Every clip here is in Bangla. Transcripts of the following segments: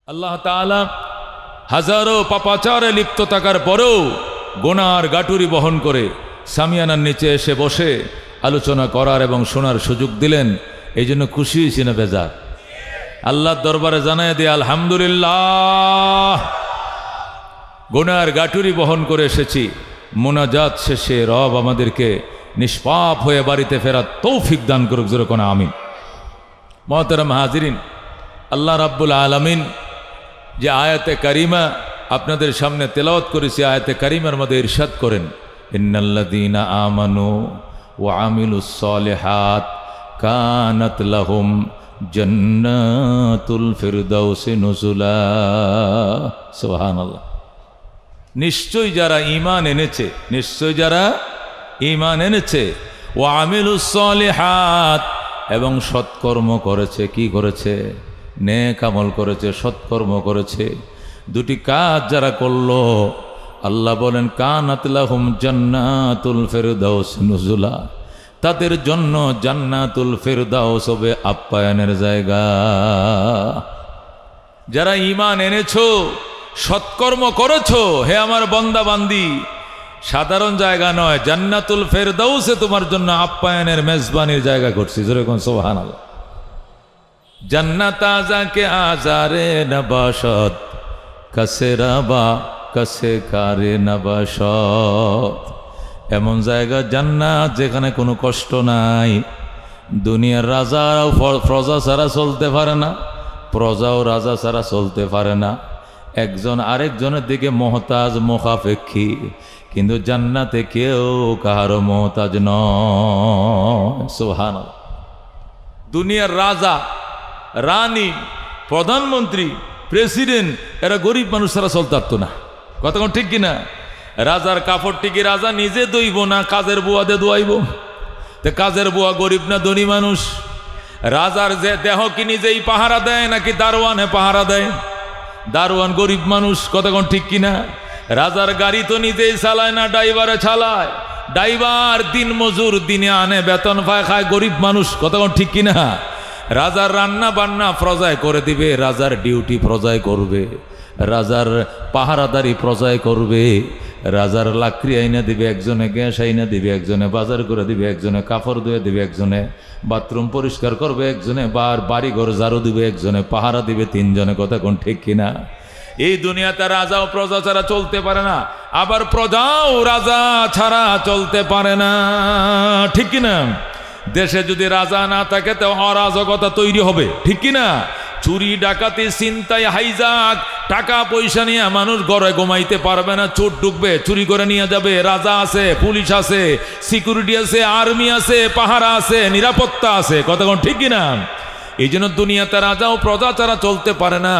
আল্লাহ তাআলা হাজারো পাপাচারে লিপ্ত থাকার পরেও গোনার গাটুরি বহন করে সামিয়ানার নিচে এসে বসে আলোচনা করার এবং শোনার সুযোগ দিলেন। এই জন্য খুশি হয়েছি না বেজার? আল্লাহর দরবারে জানায় দিয়ে আলহামদুলিল্লাহ। গোনার গাটুরি বহন করে এসেছি, মোনাজাত শেষে রব আমাদেরকে নিষ্পাপ হয়ে বাড়িতে ফেরার তৌফিক দান করুক, জোরে কোন আমিন। মুহতারাম হাজিরিন, আল্লাহ রাব্বুল আলামিন যে আয়াতে কারিমা আপনাদের সামনে তেলাওয়াত করেছি, আয়াতে কারিমার মধ্যে ইরশাদ করেন, ইন্নাল্লাযীনা আমানু ওয়া আমিলুস সালিহাত কানাত লাহুম জান্নাতুল ফিরদাউসি নুজুলা। সুবহানাল্লাহ। নিশ্চয় যারা ঈমান এনেছে, নিশ্চয় যারা ঈমান এনেছে, ওয়া আমিলুস সালিহাত এবং সৎকর্ম করেছে। কি করেছে? নেক আমল করেছে, সৎকর্ম করেছে। দুটি কাজ যারা করলো, আল্লাহ বলেন কানাত লাহুম জান্নাতুল ফিরদাউস নুজুলা, তাদের জন্য জান্নাতুল ফিরদাউস হবে আপ্যায়নের জায়গা। যারা ঈমান এনেছো, সৎকর্ম করেছো, হে আমার বান্দা বান্দি, সাধারণ জায়গা নয়, জান্নাতুল ফিরদাউসে তোমার জন্য আপ্যায়নের মেজবানির জায়গা করছি। যেরকম সুবহানাল্লাহ। জান্নাত আজাকে আজারে নবাশত কাসে রাবা কাসে কারে নবাশত, এমন জায়গা জান্নাত যেখানে কোনো কষ্ট নাই। দুনিয়ার রাজাও প্রজা ছাড়া চলতে পারে না, প্রজাও রাজা ছাড়া চলতে পারে না। একজন আরেকজনের দিকে মহতাজ মুখাপেক্ষী, কিন্তু জান্নাতে কেউ কাহারও মহতাজ নয়। সুবহানাল্লাহ। দুনিয়ার রাজা, রানী, প্রধানমন্ত্রী, প্রেসিডেন্ট এরা গরিব মানুষ ছাড়া চলতে পারতো না। কতক্ষণ ঠিক কিনা? রাজার কাপড় টিকি রাজা নিজে দইব না, কাজের বুয়াতে দোয়াইব। তো কাজের বুয়া গরিব না ধনী মানুষ? রাজার যে দেহ কি নিজেই পাহারা দেয় নাকি দারোয়ানে পাহারা দেয়? দারোয়ান গরিব মানুষ। কতক্ষণ ঠিক কিনা? রাজার গাড়ি তো নিজেই চালায় না, ড্রাইভারে চালায়। ড্রাইভার দিন মজুর, দিনে আনে, বেতন পায়, খায়, গরিব মানুষ। কতক্ষণ ঠিক কিনা? রাজার রান্না বান্না প্রজায় করে দিবে, রাজার ডিউটি প্রজায় করবে, রাজার পাহারাদারি প্রজায় করবে, রাজার লাকড়ি আইনা দিবে একজনে, গ্যাস আইনা দিবে একজনে, বাজার করে দিবে একজনে, কাপড় ধুয়ে দিবে একজনে, বাথরুম পরিষ্কার করবে একজনে, বাড়ি ঘর ঝাড়ু দিবে একজনে, পাহারা দিবে তিনজনে। কতক্ষণ ঠিক কিনা? এই দুনিয়াতে রাজাও প্রজা ছাড়া চলতে পারে না, আবার প্রজাও রাজা ছাড়া চলতে পারে না। ঠিক কিনা? দেশে যদি রাজা না থাকে তো অরাজকতা তৈরি হবে। ঠিক কিনা? চুরি ডাকাতি ছিনতাই হাইজাক, টাকা পয়সা নিয়ে মানুষ ঘরে ঘুমাইতে পারবে না, চোর ঢুকবে, চুরি করে নিয়ে যাবে। রাজা আছে, পুলিশ আছে, সিকিউরিটি আছে, আর্মি আছে, পাহারা আছে, নিরাপত্তা আছে। কতক্ষণ ঠিক কিনা? এই জন্য দুনিয়াতে রাজাও প্রজা ছাড়া চলতে পারে না,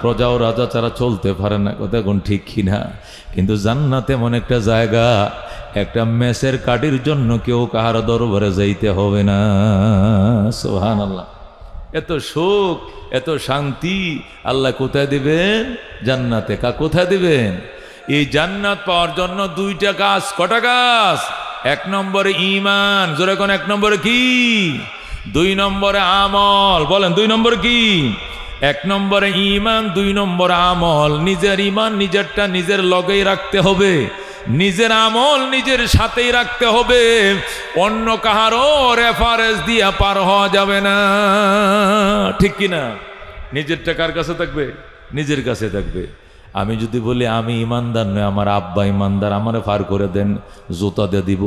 প্রজাও রাজা ছাড়া চলতে পারে না। কতক্ষণ ঠিক কিনা? কিন্তু জান্নাত এমন একটা জায়গা, একটা মেসের কাঠির জন্য কেউ কাহার দরবারে যাইতে হবে না। সুবহানাল্লাহ। এত সুখ, এত শান্তি আল্লাহ কোথায় দিবেন? জান্নাতে। কোথায় দিবেন? এই জান্নাত পাওয়ার জন্য দুইটা কাজ। কটা কাজ? এক নম্বরে ঈমান। জোরে কোন? এক নম্বরে কি? দুই নম্বরে আমল। বলেন, দুই নম্বরে কি? এক নম্বরে ঈমান, দুই নম্বরে আমল। নিজের ঈমান নিজেরটা নিজের লগেই রাখতে হবে, নিজের আমল নিজের সাথেই রাখতে হবে। অন্য কাহারও রেফারেন্স দিয়া পার হওয়া যাবে না। ঠিক কিনা? নিজের টাকার কাছে থাকবে, নিজের কাছে থাকবে। আমি যদি বলি আমি ইমানদার নই, আমার আব্বা ইমানদার, আমারে পার করে দেন, জুতা দিয়ে দিব।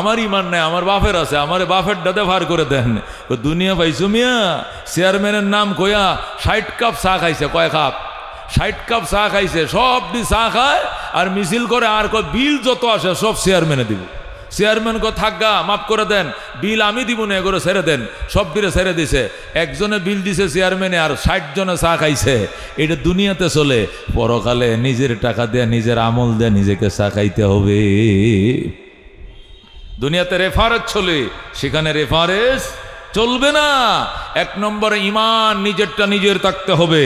আমার ইমান নাই, আমার বাপের আছে, আমার বাপের দাদা ভার করে দেন। দুনিয়া পাইছো মিয়া? চেয়ারম্যানের নাম কয়া 60 কাপ চা খাইছে। কয় কাপ? 60 কাপ চা খাইছে। সব দি চা খায় আর মিছিল করে, আর কয় বিল যত আসে সব চেয়ারম্যানে দিব। চেয়ারম্যান কো থাকগা, মাফ করে দেন, বিল আমি দিব না, এগুলো ছেড়ে দেন। সব বিলে ছেড়ে দিছে। একজনে বিল দিছে চেয়ারম্যানে, আর 60 জনে চা খাইছে। এটা দুনিয়াতে চলে। পরকালে নিজের টাকা দেয়া, নিজের আমল দেয়া নিজেকে চা খাইতে হবে। দুনিয়াতে রেফারেন্স চলে, সেখানে রেফারেন্স চলবে না। এক নম্বরে ঈমান নিজেরটা নিজের থাকতে হবে,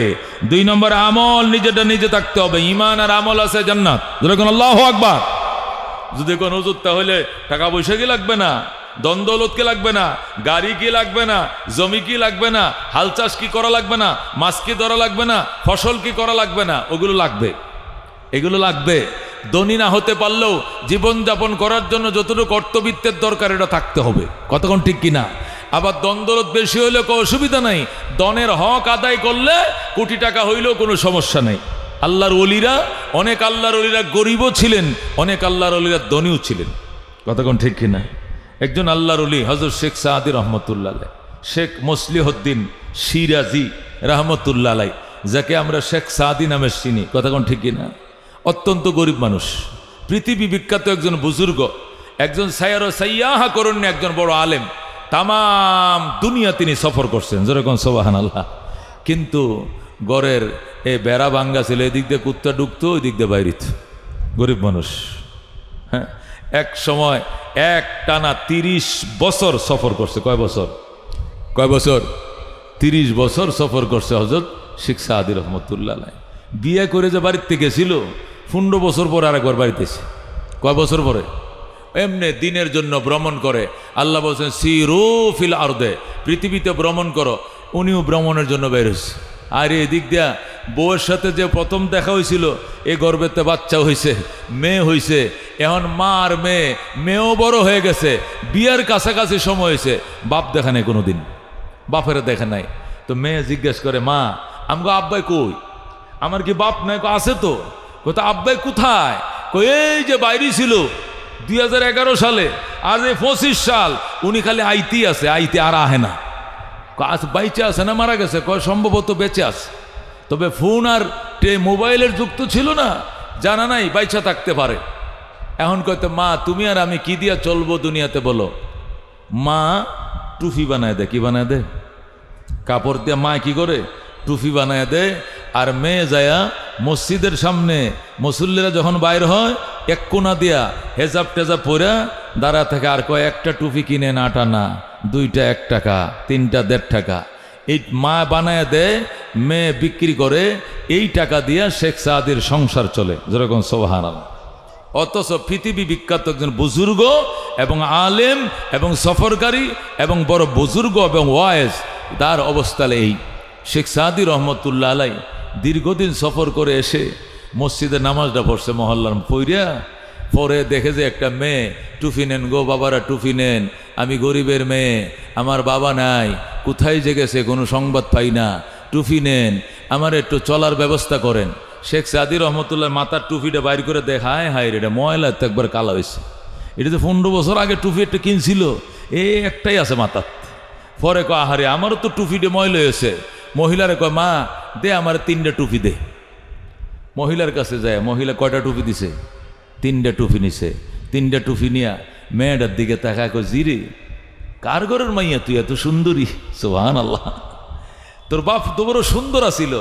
দুই নম্বরে আমল নিজেরটা নিজে থাকতে হবে। ঈমান আর আমল আছে জান্নাত। যেরকম আল্লাহু আকবার। যদি কোন হুজুর তাহলে টাকা পয়সা কি লাগবে না, দ্বন্দ্বলত কি লাগবে না, গাড়ি কি লাগবে না, জমি কি লাগবে না, হাল চাষ কি করা লাগবে না, মাছ কি ধরা লাগবে না, ফসল কি করা লাগবে না, ওগুলো লাগবে, এগুলো লাগবে। ধনী না হতে পারলেও জীবনযাপন করার জন্য যতটুকু অর্থবিত্তের দরকার এটা থাকতে হবে, কতক্ষণ ঠিক কিনা। আবার দ্বন্দ্বলত বেশি হইলে কোনো অসুবিধা নাই, দনের হক আদায় করলে কোটি টাকা হইলেও কোনো সমস্যা নেই। আল্লাহর ওলিরা, অনেক আল্লাহর ওলিরা গরিবও ছিলেন, অনেক আল্লাহর ওলিরা ধনীও ছিলেন, কতক্ষণ ঠিক কিনা। একজন আল্লাহর ওলি হযরত শেখ সাদি রহমতুল্লাহ আলাইহ, শেখ মুসলিহউদ্দিন শিরাজি রহমতুল্লাহ আলাইহ, যাকে আমরা শেখ সাদি নামে চিনি, কতক্ষণ ঠিক কিনা। অত্যন্ত গরিব মানুষ, পৃথিবী বিখ্যাত একজন বুজুর্গ, একজন সায়ার সাইয়াহা করুন, একজন বড় আলেম, তামাম দুনিয়া তিনি সফর করছেন, যেরকম সুবহানাল্লাহ। কিন্তু গড়ের এ বেড়া ভাঙ্গা ছিল, এদিক দিয়ে কুত্তা ঢুকতো, ওই দিক দিয়ে বাইরিত, গরিব মানুষ। হ্যাঁ, এক সময় এক টানা 30 বছর সফর করছে। কয় বছর? 30 বছর সফর করছে হযরত শেখ সাদি রহমতুল্লাহ আলাইহ। বিয়ে করে যে বাড়িতে গেছিল, 15 বছর পরে আরেকবার বাড়িতে এসে। কয় বছর পরে? এমনি দিনের জন্য ভ্রমণ করে। আল্লাহ বলছেন সিরু ফিল আরদে, পৃথিবীতে ভ্রমণ করো। উনিও ভ্রমণের জন্য বের হয়েছে। আর এদিক দিয়া বউয়ের সাথে যে প্রথম দেখা হয়েছিল, এ গর্ভেতে বাচ্চা হয়েছে, মেয়ে হয়েছে, এখন মা আর মেয়েও বড় হয়ে গেছে, বিয়ার কাছাকাছি সময় হয়েছে, বাপ দেখা নেই কোনোদিন, বাপেরা দেখে নাই। তো মেয়ে জিজ্ঞেস করে, মা আমগো আব্বাই কই? আমার কি বাপ নাই? আছে তো। কোথা আব্বাই কোথায়? এই যে বাইরে ছিল 2011 সালে, আজ 25 সাল, উনি খালি আইতি আছে, আইতে আর আহে না। বাইচে আছে না মারা গেছে? কয় সম্ভবত বেঁচে আছে, তবে ফোন আর মোবাইলের যুগ তো ছিল না, জানা নাই বাইচা থাকতে পারে। এখন কয়তো মা তুমি আর আমি কি দিয়া চলবো দুনিয়াতে বলো? মা টুফি বানায় দে। কি বানায় দে? কাপড় দিয়া মা কি করে? টুফি বানায় দে। আর মেয়ে যায়া মসজিদের সামনে মুসল্লিরা যখন বাইর হয়, এক কোনা দিয়া হেজাব টেজাব পরে দাঁড়া থেকে, আর কয় একটা টুপি কিনে 8 আনা, 2টা 1 টাকা, 3টা 1.5 টাকা। এই মা বানায় দেয়, মেয়ে বিক্রি করে, এই টাকা দিয়া শেখ সাদির সংসার চলে, যেরকম সুবহানাল্লাহ। অথচ পৃথিবী বিখ্যাত একজন বুজুর্গ এবং আলেম এবং সফরকারী এবং বড় বুজুর্গ এবং ওয়াইজ, তার অবস্থা এই। শেখ সাদি রহমতুল্লাহ আলাইহ দীর্ঘদিন সফর করে এসে মসজিদে নামাজটা পড়ছে, মহল্লার পইরা পরে দেখে যে একটা মেয়ে, টুফি নেন গো বাবারা, টুফি নেন, আমি গরিবের মেয়ে, আমার বাবা নাই, কোথায় যে গেছে কোনো সংবাদ পাই না, টুফি নেন, আমার একটু চলার ব্যবস্থা করেন। শেখ সাদি রহমতুল্লাহ মাথার টুপিটা বাইর করে দেখায়, হায় রে, এটা ময়লা তো একবার কালা হয়েছে, এটা তো 15 বছর আগে টুপি একটা কিনছিল, একটাই আছে মাথার। পরে কয়, আহারে আমারও তো টুপিটা ময়লা হয়েছে। মহিলারে কয়, মা দে আমার 3টা টুপি দে। মহিলার কাছে যায়, মহিলা কয়টা টুপি দিছে? 3টা টুপি নিছে। 3টা টুপি নিয়া মেয়েটার দিকে তাকায়, কয়, জিরে কার ঘরের মাইয়া তুই, এত সুন্দরী? সুবহানাল্লাহ, তোর বাপ তো বড় সুন্দর আছিল।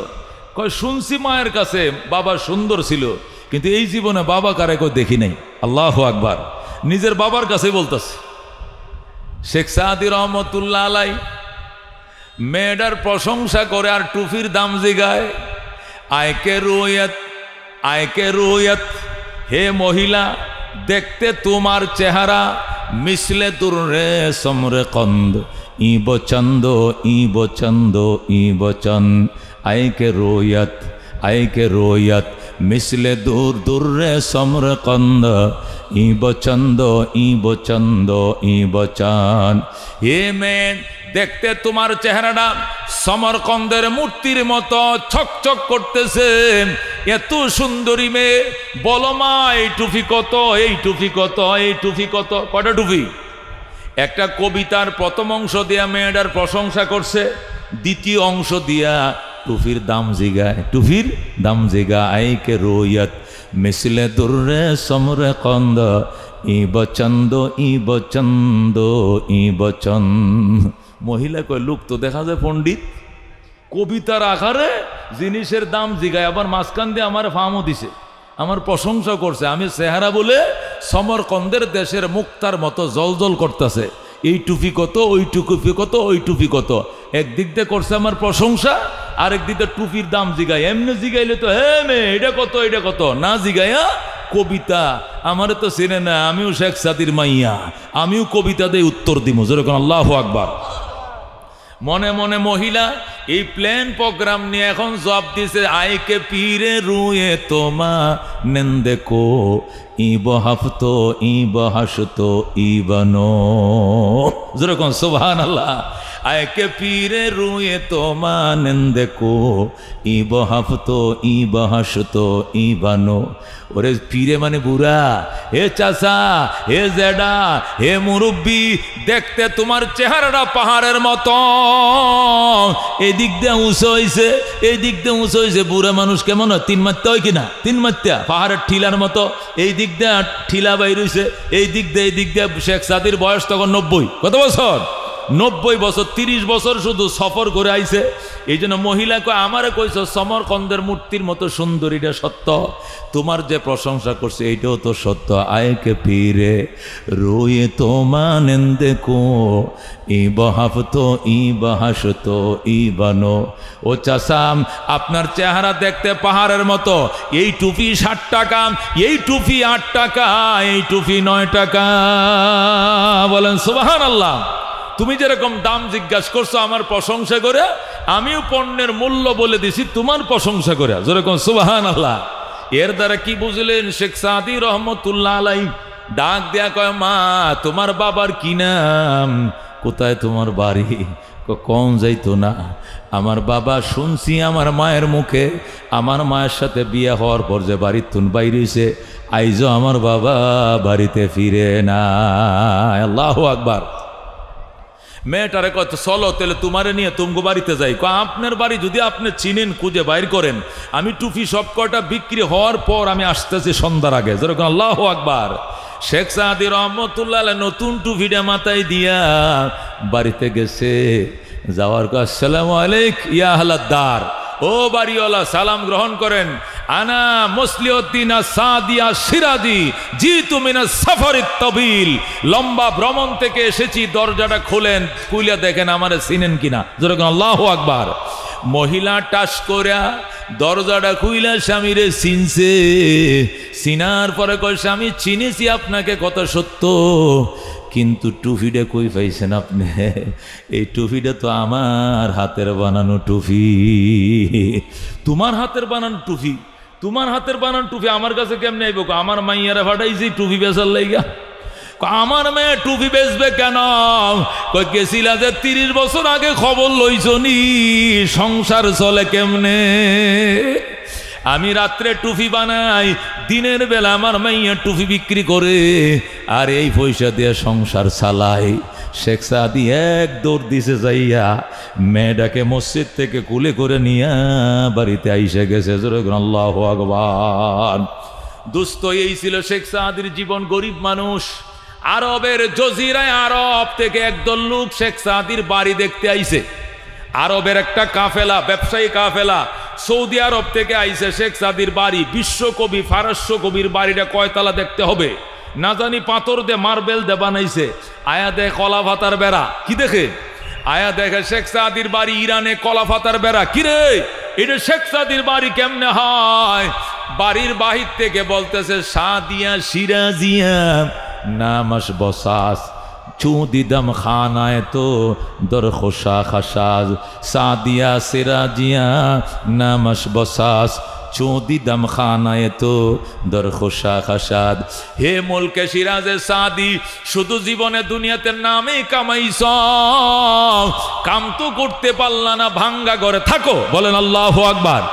কয়, শুনছি মায়ের কাছে বাবা সুন্দর ছিল, কিন্তু এই জীবনে বাবা কারে কই দেখি নাই। আল্লাহু আকবার, নিজের বাবার কাছে বলতেছে। শেখ সাদি রহমতুল্লাহ আলাইহ মেয়েটার প্রশংসা করে আর টুপির দাম জিগায়। আয়কে রুয়ত, হে মহিলা, দেখতে তোমার চেহারা মিশলে তুর রে সমরে কন্দ, ইব চন্দ আয়কে রোয়ত মিশলে দূর রে সমরে কন্দ, ইব চন্দ হে মেয়ে, দেখতে তোমার চেহারাটা সমরকন্দের মূর্তির মতো ছকছক করতেছে, এত সুন্দরী মেয়ে, বলো মা এই টুপি কত, এই টুপি কত, এই টুপি কত? কয়টা টুপি? একটা কবিতার প্রথম অংশ দিয়া মেয়েটার প্রশংসা করছে, দ্বিতীয় অংশ দিয়া টুপির দাম জিগায়, টুপির দাম জিগায়। আইকে রোয়ত মিশলে দুর্রে সমরে কন্দ, ইব চন্দ মহিলা কয়, লোক তো দেখা যায় পণ্ডিত, কবিতার আকারে জিনিসের দাম জিগায়, আবার মাঝখান দিয়ে আমার ফার্মও দিছে, আমার প্রশংসা করছে। আমি চেহারা বলে সমরকন্দের দেশের মুক্তার মতো জলজল করতেছে, এই টুপি কত, ওই টুপি কত, ওই টুপি কত। একদিক দিয়ে করছে আমার প্রশংসা, আরেক দিক দিয়ে টুপির দাম জিগায়। এমনি জিগাইলে তো হে মেয়ে এটা কত, এটা কত না জিগাইয়া কবিতা আমারে তো চেনে না, আমিও শেখ সাদির মাইয়া, আমিও কবিতা দিয়ে উত্তর দিব। যেরকম আল্লাহু আকবার। মনে মনে মহিলা এই প্ল্যান প্রোগ্রাম নিয়ে এখন জব দিছে, আইকে পীরে রুয়ে তোমা নেন্দে কো ই বহাফতো ই বহাসতো ই বনো। যেরকম সুবহানাল্লাহ। আইকে পীরে রুয়ে তোমা নেন্দে কো ই বহাফতো ই বহাসতো ই বানো। ওরে পীরে মানে বুড়া, হে চাচা, হে জেডা, হে মুরব্বী, দেখতে তোমার চেহারাটা পাহাড়ের মতো, এদিক দিয়ে উঁচু হয়েছে, এই দিক দিয়ে উঁচু হয়েছে। বুড়া মানুষ কেমন হয়? 3 মাত্রা হয় কিনা? 3 মাত্রা পাহাড়ের ঠিলার মতো। এই দিক দিয়ে ঠিলা বাইর হয়েছে, এই দিক দিয়ে শেখ সাদির বয়স তখন 90। কত বছর? 90 বছর। 30 বছর শুধু সফর করে আইছে। এই জন্য মহিলা কয়, আমারে কইছ সমরকন্দের মূর্তির মতো সুন্দর, এটা সত্য। তোমার যে প্রশংসা করছে এইটাও তো সত্য। আয়কে পীরে রোয়ে তোমা নেন্দে কো ই বহাফতো ই বহাসতো ই বানো। ও চাচাম, আপনার চেহারা দেখতে পাহাড়ের মতো। এই টুপি 60 টাকা, এই টুপি 8 টাকা, এই টুপি 9 টাকা। বলেন সুবহানাল্লাহ। তুমি যেরকম দাম জিজ্ঞাসা করছো আমার প্রশংসা করে, আমিও পণ্যের মূল্য বলে দিছি তোমার প্রশংসা করে। যেরকম সুবহানাল্লাহ। এর দ্বারা কি বুঝলেন? শেখ সাদি রহমতুল্লাহ আলাই ডাক দেয়া কয়, মা তোমার বাবার কি নাম? কোথায় তোমার বাড়ি? কম যাইতো না। আমার বাবা শুনছি আমার মায়ের মুখে, আমার মায়ের সাথে বিয়ে হওয়ার পর যে বাড়ির তুন বাইরেছে, আইজো আমার বাবা বাড়িতে ফিরে না। আল্লাহু আকবার। মেয়েটারে কত চলো তাহলে তোমারে নিয়ে তুমগো বাড়িতে যাই। আপনার বাড়ি যদি আপনি চিনেন খুঁজে বাইর করেন, আমি টুপি সব কটা বিক্রি হওয়ার পর আমি আসতেছি সন্ধ্যার আগে। যেরকম আল্লাহু আকবার। শেখ সাদি রহমতুল্লাহ নতুন টুপিটা মাথায় দিয়া বাড়িতে গেছে। যাওয়ার পর আসসালামু আলাইকুম ইয়া আহলাদ্দার, ও বাড়িওয়ালা সালাম গ্রহণ করেন। আনা মুসলিউদ্দিন সাদিয়া সিরাজি জিতু মিনাস সাফারিত তাবিল, লম্বা ভ্রমণ থেকে এসেছি। দরজাটা খুলেন, খুলে দেখেন আমারে চিনেন কিনা। যেরকম আল্লাহু আকবার। মহিলা টাস করা দরজাটা খুইলা স্বামীরে চিনছে। চিনার পরে কয়, স্বামী চিনেছি আপনাকে, কথা সত্য, কিন্তু টুপিটা কই পাইছেন আপনি? এই টুপিটা তো আমার হাতের বানানো টুপি। তোমার হাতের বানানো টুপি? তোমার হাতের বানানো টুপি আমার কাছে কেমনে আইব? আমার মাইয়ারা ফাটাইছি টুপি বেচার লাইগা। আমার মেয়ে টুপি বেচবে কেন? কই গেছিলা যে 30 বছর আগে খবর লইছনি সংসার চলে কেমনে? আমি রাত্রে টুপি বানাই, দিনের বেলা আমার মাইয়া টুপি বিক্রি করে, আর এই পয়সা দিয়ে সংসার চালাই। শেখ সাদি এক দৌড় দিছে যাইয়া মেয়েটাকে মসজিদ থেকে কুলে করে নিয়ে বাড়িতে আইসে গেছে। আল্লাহু আকবার। দুস্থ এই ছিল শেখ সাদির জীবন। গরিব মানুষ। আরবের জজিরায় আরব থেকে একদল লোক শেখ সাদির বাড়ি দেখতে আইছে। আরবের একটা কাফেলা, ব্যবসায়ী কাফেলা সৌদি আরব থেকে আইছে শেখ সাদির বাড়ি। বিশ্বকবি ফারস্য কবির বাড়িটা কয়তলা দেখতে হবে না জানি, পাথর দে মার্বেল দে বানাইছে। আয়া দেখ কলা পাতার বেড়া। কি দেখে? আয়া দেখে শেখ সাদির বাড়ি ইরানে, কলা পাতার বেড়া। কিরে এটা শেখ সাদির বাড়ি কেমনে হয়? বাড়ির বাহির থেকে বলতেছে, সাদিয়া সিরাজিয়া নামাস বসাস চুদিদম খানায় তো দরখোশা খাসাজ, সাদিয়া সিরাজিয়া নামাস বসাস চুদিদম খানায় তো দরখোশা খাসাদ। হে মুলকে সিরাজে সাদি, শুধু জীবনে দুনিয়াতে নামে কামাইছ, কাম তো করতে পারলা না, ভাঙ্গা ঘরে থাকো। বলেন আল্লাহু আকবার।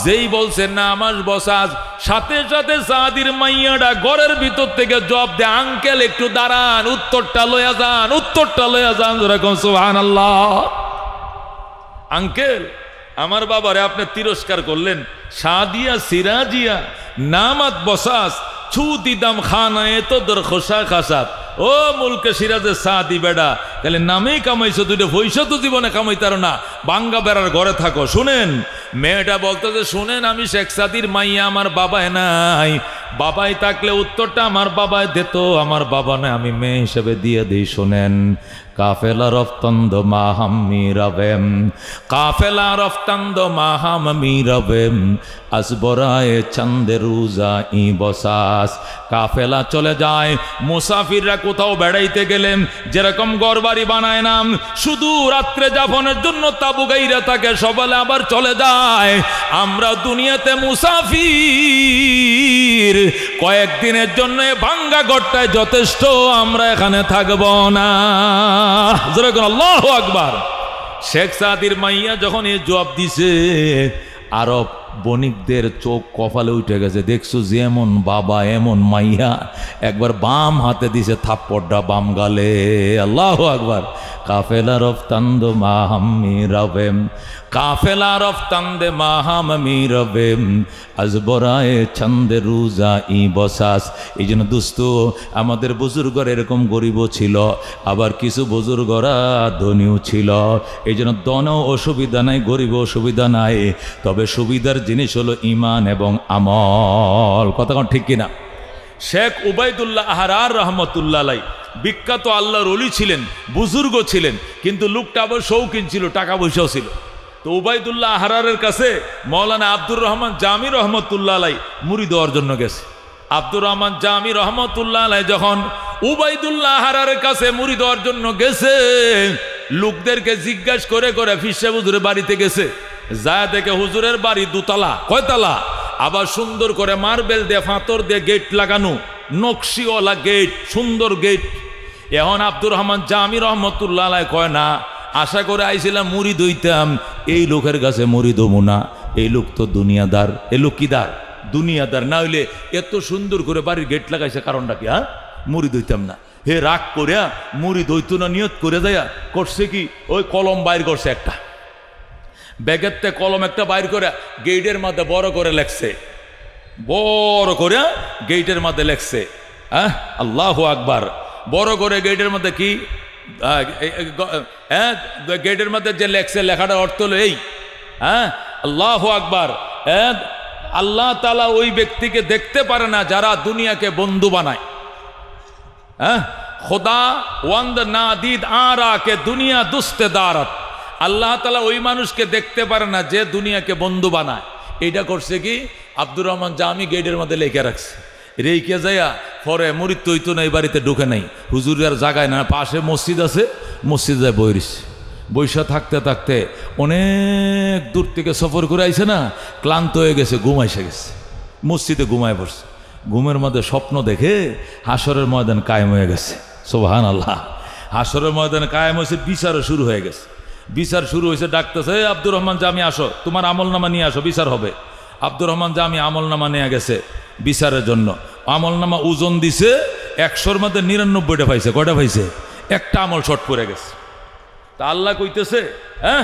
যেই বলছে নামাজ বসাজ, সাথে সাথে সাদির মাইয়াটা ঘরের ভিতর থেকে জব দে, আঙ্কেল একটু দাঁড়ান, উত্তরটা লয়া যান, উত্তরটা লয়া যান। যেরকম সুবহানাল্লাহ। আঙ্কেল, আমার বাবারে আপনি তিরস্কার করলেন। সাদিয়া সিরাজিয়া নামাত বসাস ছুতি দাম খানায় তো দরখোশা খাসাত। ও মুলকে সিরাজে সাদি বেড়া, তাহলে নামেই কামাইছো, দুটো পয়সা তো জীবনে কামাইতার না, বাঙ্গা বেড়ার ঘরে থাকো। শুনেন, মেয়েটা বলতেছে, শুনেন আমি শেখ সাদির মাইয়া, আমার বাবাই নাই, বাবাই থাকলে উত্তরটা আমার বাবাই দিত, আমার বাবা নাই, আমি মেয়ে হিসেবে দিয়ে দিই। শোনেন, কাফেলা রফতান্দ মাহাম মিরাবেম, কাফেলা রফতান্দ মাহাম মিরাবেম, আসবরায়ে চান্দে রোজা ই বসাস। কাফেলা চলে যায়, মুসাফিররা কোথাও বেড়াইতে গেলেন যেরকম ঘরবাড়ি বানায় না, শুধু রাত্রে যাপনের জন্য তাবু গাইরা থাকে, সকালে আবার চলে যায়। আমরা দুনিয়াতে মুসাফির, কয়েকদিনের জন্য ভাঙ্গা ঘরটায় যথেষ্ট, আমরা এখানে থাকব না। আল্লাহু আকবার। শেখ সাদির মাইয়া যখন এই জবাব দিছে, আরব বণিকদের চোখ কপালে উঠে গেছে। দেখছো যেমন বাবা এমন মাইয়া, একবার বাম হাতে দিছে থাপ্পড়টা বাম গালে। আল্লাহু আকবার। কাফেলা রফতান্দ মাহাম মিরাবেম, কাফেলা রফতান্দে মাহাম মিরাবেম, আজবরায়ে চান্দে রোজা ই বসাস। এই জন্য দোস্ত, আমাদের বুজুর্গরা এরকম গরিবও ছিল, আবার কিছু বুজুর্গরা ধনীও ছিল। এই জন্য ধনও অসুবিধা নাই, গরিব অসুবিধা নাই, তবে সুবিধার জিনিস হলো ঈমান এবং আমল। কথা কোন ঠিক কিনা? শেখ উবাইদুল্লাহ আহরার রহমতুল্লাহ আলাইহি বিখ্যাত আল্লাহর ওলি ছিলেন, বুজুর্গ ছিলেন, কিন্তু লোকটা আবার শৌখিন ছিল, টাকা পয়সাও ছিল। তো উবাইদুল্লাহ আহরারের কাছে মৌলানা আব্দুর রহমান জামি রহমতুল্লাহ আলাইহি মুড়ি দেওয়ার জন্য গেছে। আব্দুর রহমান জামি রহমতুল্লাহ আলাইহি যখন উবাইদুল্লাহ আহরারের কাছে মুড়ি দেওয়ার জন্য গেছে, লোকদেরকে জিজ্ঞাসা করে করে ফিরসা হুজুরের বাড়িতে গেছে। যা দেখে হুজুরের বাড়ি দুতলা, কয়তলা, আবার সুন্দর করে মার্বেল দিয়ে ফাতর দিয়ে গেট লাগানো, নকশিওয়ালা গেট, সুন্দর গেট। এখন আব্দুর রহমান জামি রহমতুল্লাহ আলাইহি কয় না, আশা করে আইছিলাম মুড়ি দইতাম, এই লোকের কাছে মুড়ি দেবো না, এই লোক তো দুনিয়াদার। এই লোক কিদার? দুনিয়াদার। না হইলে এত সুন্দর করে বাড়ির গেট লাগাইছে, কারণটা কি? হ্যাঁ, মুড়ি দইতাম না। হে রাগ করিয়া মুড়ি দইতো না, নিয়ত করে দেয়া করছে কি, ওই কলম বাইর করছে একটা, ব্যাগেরতে কলম একটা বাইর করে গেটের মধ্যে বড় করে লেখছে, বড় করে গেটের মধ্যে লেখছে। হ্যাঁ, আল্লাহু আকবার। বড় করে গেটের মধ্যে কি, হ্যাঁ, গেটের মধ্যে যে লেখছে, লেখাটার অর্থ হলো এই, হ্যাঁ, আল্লাহু আকবার। আল্লাহ তাআলা ওই ব্যক্তিকে দেখতে পারে না যারা দুনিয়াকে বন্ধু বানায়। হ্যাঁ, খোদা ওয়ান্দ নাদিদ আরা কে দুনিয়া দুস্তে দারাত। আল্লাহ তাআলা ওই মানুষকে দেখতে পারে না যে দুনিয়াকে বন্ধু বানায়। এইটা করছে কি, আব্দুর রহমান জামি গেটের মধ্যে লেখা রাখছে। রেখে যাইয়া পরে মুরিদ তৈতো না, এই বাড়িতে ঢুকে নাই, হুজুরের জায়গায় না, পাশে মসজিদ আছে, মসজিদ যায় বইরিস। বৈশা থাকতে থাকতে অনেক দূর থেকে সফর করে আইছে না, ক্লান্ত হয়ে গেছে, ঘুম এসে গেছে, মসজিদে ঘুমায় পড়ছে। ঘুমের মধ্যে স্বপ্ন দেখে হাসরের ময়দান কায়েম হয়ে গেছে। সুবহানাল্লাহ। হাসরের ময়দান কায়েম হয়েছে, বিচারও শুরু হয়ে গেছে। বিচার শুরু হয়েছে, ডাকতেছে, আব্দুর রহমান জামি আসো, তোমার আমলনামা নিয়ে আসো, বিচার হবে। আব্দুর রহমান জামি আমলনামা নিয়ে গেছে বিচারের জন্য। আমলনামা ওজন দিছে, 100-র মধ্যে 99টা পাইছে। কয়টা পাইছে? একটা আমল শর্ট পড়ে গেছে। তা আল্লাহ কইতেছে, হ্যাঁ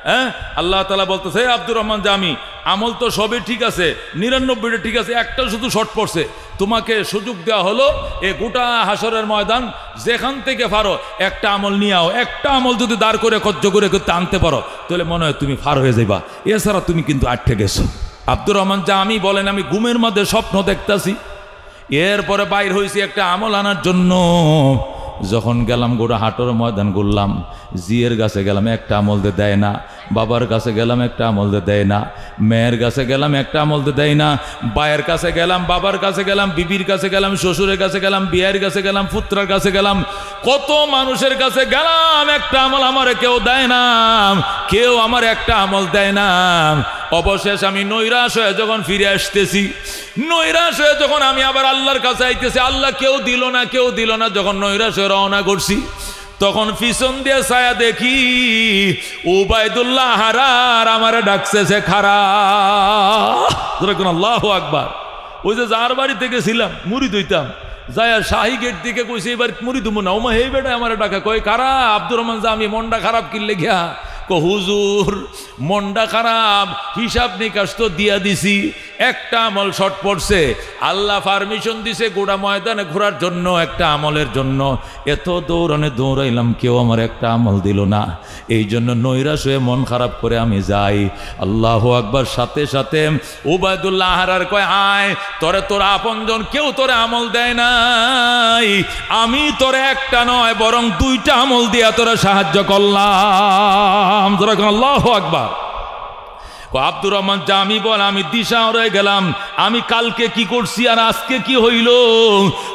হ্যাঁ, আল্লাহ তাআলা বলতেছে, আব্দুর রহমান জামি আমল তো সবই ঠিক আছে, 99টা ঠিক আছে, একটা শুধু শর্ট পড়ছে। তোমাকে সুযোগ দেওয়া হলো, এ গোটা হাসরের ময়দান যেখান থেকে পারো একটা আমল নিয়ে আও। একটা আমল যদি দাঁড় করে কজ্জ করে করতে আনতে পারো, তাহলে মনে হয় তুমি পার হয়ে যাইবা, এছাড়া তুমি কিন্তু আটকে গেছো। আব্দুর রহমান জামি বলেন, আমি ঘুমের মধ্যে স্বপ্ন দেখতাছি। এরপরে বাইর হয়েছি একটা আমল আনার জন্য। যখন গেলাম গোটা হাটর ময়দান ঘুরলাম, জিয়ের কাছে গেলাম, একটা আমল দিয়ে দেয় না। বাবার কাছে গেলাম, একটা আমল দিয়ে দেয় না। মেয়ের কাছে গেলাম, একটা আমল দিয়ে দেয় না। বায়ের কাছে গেলাম, বাবার কাছে গেলাম, বিবির কাছে গেলাম, শ্বশুরের কাছে গেলাম, বিয়ের কাছে গেলাম, পুত্রার কাছে গেলাম, কত মানুষের কাছে গেলাম, একটা আমল আমার কেউ দেয় না, কেউ আমার একটা আমল দেয় না। অবশেষ আমি নৈরাশ হয়ে যখন ফিরে আসতেছি, নৈরাশ হয়ে যখন আমি আবার আল্লাহর কাছে আইতেছি, আল্লাহ কেউ দিল না, কেউ দিল না। যখন নৈরাশ হয়ে রওনা করছি, তখন পিছন দিয়ে ছায়া দেখি উবাইদুল্লাহ আহরার আমারে ডাকছে, সে খারা। আল্লাহু আকবার। ওই যে যার বাড়িতে গেছিলাম মুড়ি দইতাম, যাই আর শাহী গেট দিকে কইছে এবার মুড়ি দুমু না, ওমা হে বেটা আমার ডাকা, কয় কারা? আব্দুর রহমান জামি। মনটা খারাপ কিনলে গিয়া হুজুর মনটা খারাপ, হিসাব নিকাশ তো দিয়া দিছি, একটা আমল শর্ট পড়ছে, আল্লাহ পারমিশন দিছে গোটা ময়দানে ঘোরার জন্য একটা আমলের জন্য, এত দৌড়াইলাম কেউ আমার একটা আমল দিল না, এই জন্য নৈরাশ হয়ে মন খারাপ করে আমি যাই। আল্লাহু আকবার। সাথে সাথে উবাইদুল্লাহ আহরার কয়, আয় তোরে তোর আপনজন কেউ তোরে আমল দেয় নাই, আমি তোরে একটা নয় বরং দুইটা আমল দিয়া তোরা সাহায্য করলাম। আল্লাহু আকবার। আব্দুর রহমান জামি বল, আমি দিশা হয়ে গেলাম, আমি কালকে কি করছি আর আজকে কি হইল।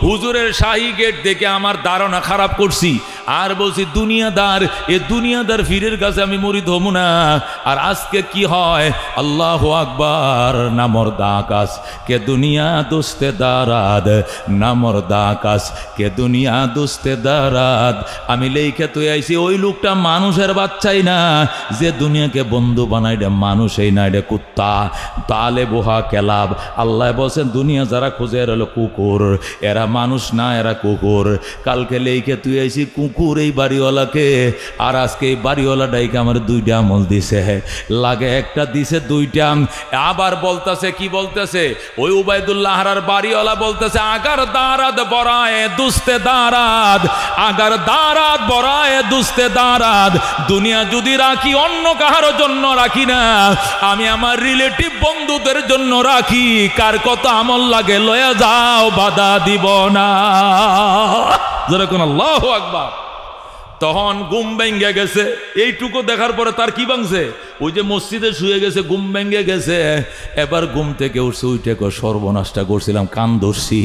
হুজুরের শাহী গেট দেখে আমার ধারণা খারাপ করছি, আর বলছি দুনিয়াদার, এ দুনিয়াদার ফিরের কাছে আমি মুরিদ হব না। আর আজকে কি হয়, আল্লাহু আকবার। নামর দাকাস কে দুনিয়া দুস্তে দারাদ, নামর দাকাস কে দুনিয়া দুস্তে দারাদ। আমি লেখে তুই আইছি ওই লোকটা মানুষের বাচ্চাই না, যে দুনিয়াকে বন্ধু বানাই দে মানুষ না, এটা কুত্তা, তালে বোহা কেলাব। আল্লাহ বলছেন দুনিয়া যারা খোঁজে এরা হলো কুকুর, এরা মানুষ না, এরা কুকুর। কালকে লেখে তুই আইসি কুকুর এই বাড়িওয়ালাকে, আর আজকে এই বাড়িওয়ালা ডাইকে আমার দুইটা আমল দিছে, লাগে একটা দিছে দুইটা। আবার বলতেছে, কি বলতেছে, ওই উবাইদুল্লাহ আহরার বাড়িওয়ালা বলতেছে, আগার দারাদ বরায়ে দুস্তে দারাদ, আগার দারাদ বরায়ে দুস্তে দারাদ। দুনিয়া যদি রাখি অন্য কাহার জন্য রাখি না, আমি আমার রিলেটিভ বন্ধুদের জন্য রাখি, কার কত আমল লাগে লয়া যাও, বাধা দিব না। যেরকম আল্লাহু আকবার। তখন ঘুম ভেঙে গেছে, এইটুকু দেখার পরে তার কি ভাঙছে, ওই যে মসজিদে শুয়ে গেছে ঘুম ভেঙে গেছে, এবার ঘুম থেকে উঠছে, উঠে সর্বনাশটা করছিলাম, কান ধরছি।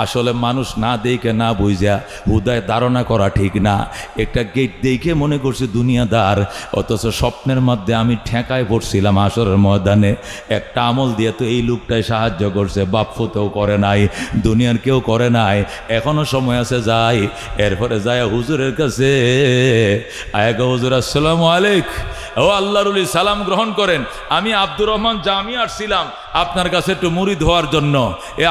আসলে মানুষ না দেখে না বুঝা হুদায় ধারণা করা ঠিক না। একটা গেট দেখে মনে করছি দুনিয়াদার, অথচ স্বপ্নের মধ্যে আমি ঠেকায় পড়ছিলাম আসরের ময়দানে। একটা আমল দিয়ে তো এই লোকটাই সাহায্য করছে, বাপ ফুতেও করে নাই, দুনিয়ার কেউ করে নাই, এখনো সময় আছে যাই। এরপরে যায় হুজুরের কাছে, আয়েগা হুজুর আসসালামু আলাইকুম, ও আল্লাহর ওলি সালাম গ্রহণ করেন, আমি আব্দুর রহমান জামি আসছিলাম আপনার কাছে একটু মুরিদ হওয়ার জন্য,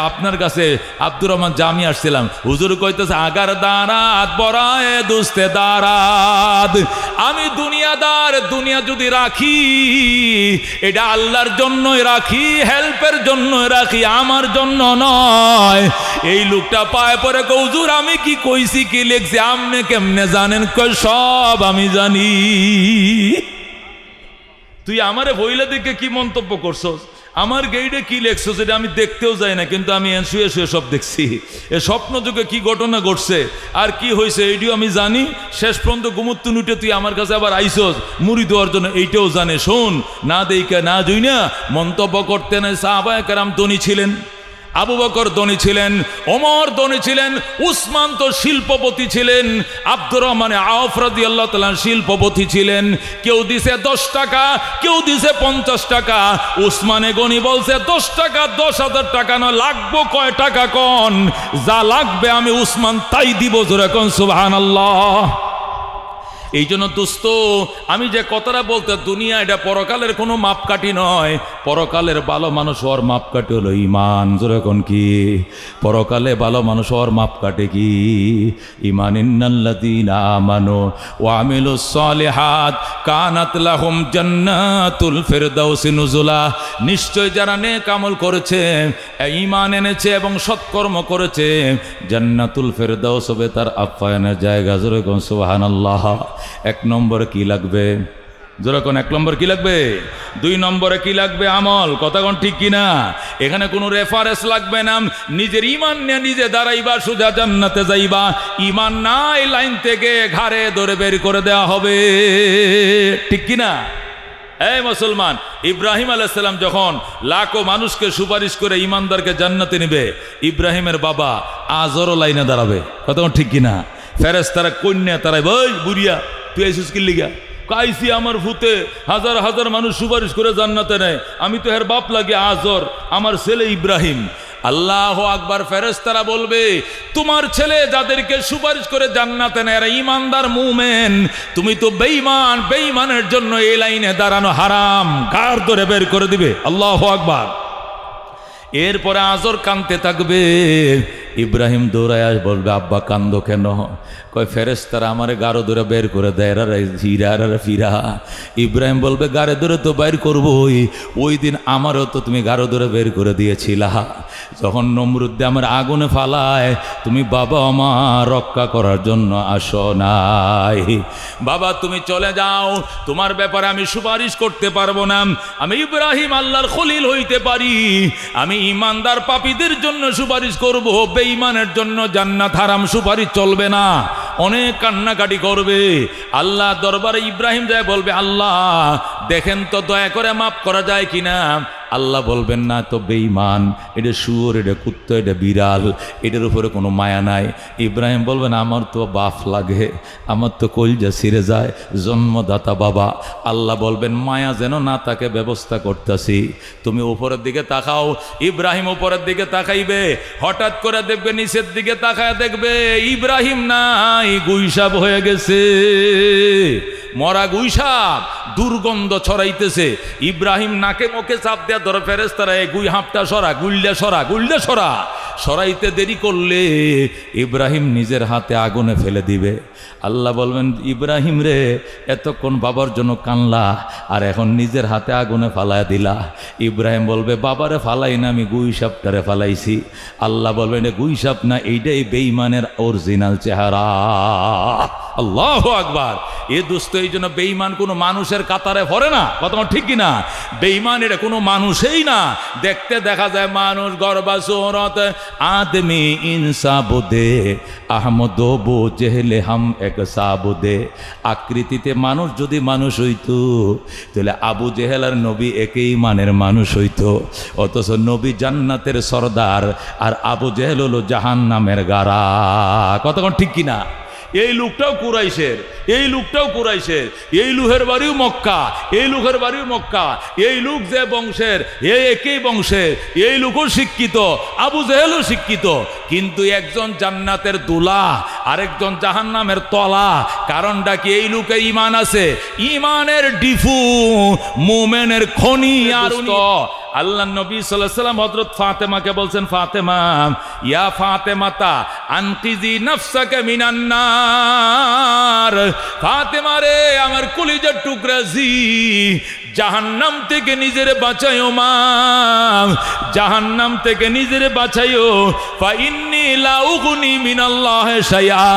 আপনার কাছে আব্দুর রহমান জামি আসছিলাম। হুজুর কইতেছে, আগার দারাদ বরায়ে দুস্তে দারাদ। আমি দুনিয়াদার, দুনিয়া যদি রাখি এটা আল্লাহর জন্যই রাখি, হেল্পের জন্যই রাখি, আমার জন্য নয়। এই লোকটা পায়ে পরে হুজুর আমি কি কইছি কি লিখছি আপনি কেমনে জানেন? কই সব আমি জানি। তুই আমারে বইলে দেখে কি মন্তব্য করছস, আমার গেইডে কি লেখছো যেটা আমি দেখতেও যাই না, কিন্তু আমি শুয়ে শুয়ে সব দেখছি। এ স্বপ্ন যুগে কি ঘটনা ঘটছে আর কি হয়েছে এইটিও আমি জানি। শেষ পর্যন্ত গুমুত্তু নুটে তুই আমার কাছে আবার আইসস মুড়ি দেওয়ার জন্য, এইটাও জানে। শোন, না দেইকা না জুই না মন্তব্য করতে নাই। সাহাবায়ে কেরাম ধনী ছিলেন, আবু বকর ধনী ছিলেন, ওমর ধনী ছিলেন, উসমান তো শিল্পপতি ছিলেন, আব্দুর রহমান আওফ রাদিয়াল্লাহু তাআলা শিল্পপতি ছিলেন। কেউ দিছে 10 টাকা, কেউ দিছে 50 টাকা। উসমানে গনি বলছে 10 টাকা 10,000 টাকা নয়, লাগবো কয় টাকা কন, যা লাগবে আমি উসমান তাই দিব। জোরে কোন সুবহানাল্লাহ। এই জন্য দোস্ত আমি যে কথাটা বলতে, দুনিয়া এটা পরকালের কোনো মাপকাঠি নয়, পরকালের ভালো মানুষ হওয়ার মাপকাঠি হলো ঈমান। যেরকম কি পরকালে ভালো মানুষ হওয়ার মাপকাঠি কি? ঈমান। ইন্নাল্লাযীনা আমানু ওয়া আমিলুস সালিহাত কানাত লাহুম জান্নাতুল ফিরদাউসি নুজুলা। নিশ্চয় যারা নেক আমল করেছে, ঈমান এনেছে এবং সৎকর্ম করেছে, জান্নাতুল ফিরদাউস হবে তার আপ্যায়নের জায়গা। যেরকম সুবহানাল্লাহ। 1 নম্বরে কি লাগবে? যেরকম 1 নম্বর কি লাগবে? 2 নম্বরে কি লাগবে? আমল। কথা কোন ঠিক কিনা? এখানে কোনো রেফারেন্স লাগবে না, নিজের ঈমান নিয়ে নিজে দাঁড়াইবা, সোজা জান্নাতে যাইবা। ঈমান নাই লাইন থেকে ঘাড়ে ধরে বের করে দেওয়া হবে, ঠিক কিনা? এই মুসলমান, ইব্রাহিম আলাইহিস সালাম যখন লাখো মানুষকে সুপারিশ করে ঈমানদারকে জান্নাতে নেবে, ইব্রাহিমের বাবা আজরও লাইনে দাঁড়াবে। কথা কোন ঠিক কিনা? ফেরেশতারা কন্যা তারাই, ভাই বুড়িয়া তুই আইসিস কি লিগা? কাইসি আমার ভূতে হাজার হাজার মানুষ সুপারিশ করে জান্নাতে নেয়, আমি তো এর বাপ লাগে আজর, আমার ছেলে ইব্রাহিম। আল্লাহু আকবার। ফেরেশতারা বলবে, তোমার ছেলে যাদেরকে সুপারিশ করে জান্নাতে নেয় এরা ঈমানদার মুমিন, তুমি তো বেঈমান, বেঈমানের জন্য এই লাইনে দাঁড়ানো হারাম, ঘাড় ধরে বের করে দিবে। আল্লাহু আকবার। এরপরে আজর কানতে থাকবে, ইব্রাহিম দৌড়ায় আস বলবে আব্বা কান্দো কেন? কয় ফেরেশতারা আমারে গাড়ো ধরে বের করে দেয়, হিরা ফিরা। ইব্রাহিম বলবে গাড়ে ধরে তো বের করবোই, ওই দিন আমারও তো তুমি গাড়ো ধরে বের করে দিয়েছিলা। যখন নমরুদ আমার আগুনে ফালায় তুমি বাবা আমার রক্ষা করার জন্য আসো নাই। বাবা তুমি চলে যাও, তোমার ব্যাপারে আমি সুপারিশ করতে পারবো না। আমি ইব্রাহিম আল্লাহর খলিল হইতে পারি, আমি ইমানদার পাপীদের জন্য সুপারিশ করব, বেঈমানের জন্য জান্নাত হারাম সুপারিশ চলবে না। অনেক কান্নাকাটি করবে। আল্লাহ দরবারে ইব্রাহিম যায় বলবে আল্লাহ দেখেন তো দয়া করে মাফ করা যায় কিনা। আল্লাহ বলবেন না তো বেঈমান, এটা শুয়োর, এটা কুত্তা, এটা বিড়াল, এটার উপরে কোনো মায়া নাই। ইব্রাহিম বলবেন আমার তো বাপ লাগে, আমার তো কলজা ছিঁড়ে যায়, জন্মদাতা বাবা। আল্লাহ বলবেন মায়া যেন না তাকে ব্যবস্থা করতেছি, তুমি উপরের দিকে তাকাও। ইব্রাহিম উপরের দিকে তাকাইবে, হঠাৎ করে দেখবে নিচের দিকে তাকায় দেখবে ইব্রাহিম নাই, গুইসাপ হয়ে গেছে, মরা গুইসাপ দুর্গন্ধ ছড়াইতেছে। ইব্রাহিম নাকে মুখে চাপ দেয়া ধরে ফেরেশতারা এই গুই হাঁপটা সরা, গুইল্লা সরা, গুইল্লা সরা। সরাইতে দেরি করলে ইব্রাহিম নিজের হাতে আগুনে ফেলে দিবে। আল্লাহ বলবেন ইব্রাহিম রে এতক্ষণ বাবার জন্য কানলা আর এখন নিজের হাতে আগুনে ফালায় দিলা। ইব্রাহিম বলবে বাবারে ফালাই না, আমি গুইসাপটারে ফালাইছি। আল্লাহ বলবেন এটা গুইসাপ না, এইটাই বেঈমানের অরিজিনাল চেহারা। আল্লাহু আকবার। এ দোস্ত এই জন্য বেঈমান কোনো মানুষের কাতারে ভরে না, কথা ঠিক কিনা? বেঈমান এটা কোনো মানুষই না। দেখতে দেখা যায় মানুষ, গরবা সুরত আদমি ইনসাবুদে আহমদ বো জেহলে হাম এক সাবুদে। আকৃতিতে মানুষ যদি মানুষ হইতো তাহলে আবু জেহেল আর নবী একই মানের মানুষ হইতো। অথচ নবী জান্নাতের সরদার আর আবু জেহেল হলো জাহান্নামের গারা, কথা ঠিক কিনা? এই লোকটাও কুরাইশের, এই লোকটাও কুরাইশের, এই লোকের বাড়িও মক্কা, এই লোকের বাড়িও মক্কা, এই লোক যে বংশের এই একই বংশের, এই লোকও শিক্ষিত, আবু জেহেলও শিক্ষিত, কিন্তু একজন জান্নাতের দুলা আরেকজন জাহান্নামের তলা। কারণটা কি? এই লোকে ঈমান আছে, ঈমানের ডিফু, মুমিনের খনি। আর আল্লাহ নবী সাল্লাল্লাহু আলাইহি ওয়াসাল্লাম হযরত ফাতেমাকে বলছেন ফাতেমা ইয়া ফাতেমাতা আনকিজি নাফসাকা মিনান নার। ফাতেমা রে আমার কলিজার টুকরা জি, জাহান্নাম থেকে নিজের বাঁচাইও মা, জাহান্নাম থেকে নিজের বাঁচাইও। ফা ইন্নী লা উগনি মিনাল্লাহি শাইআ,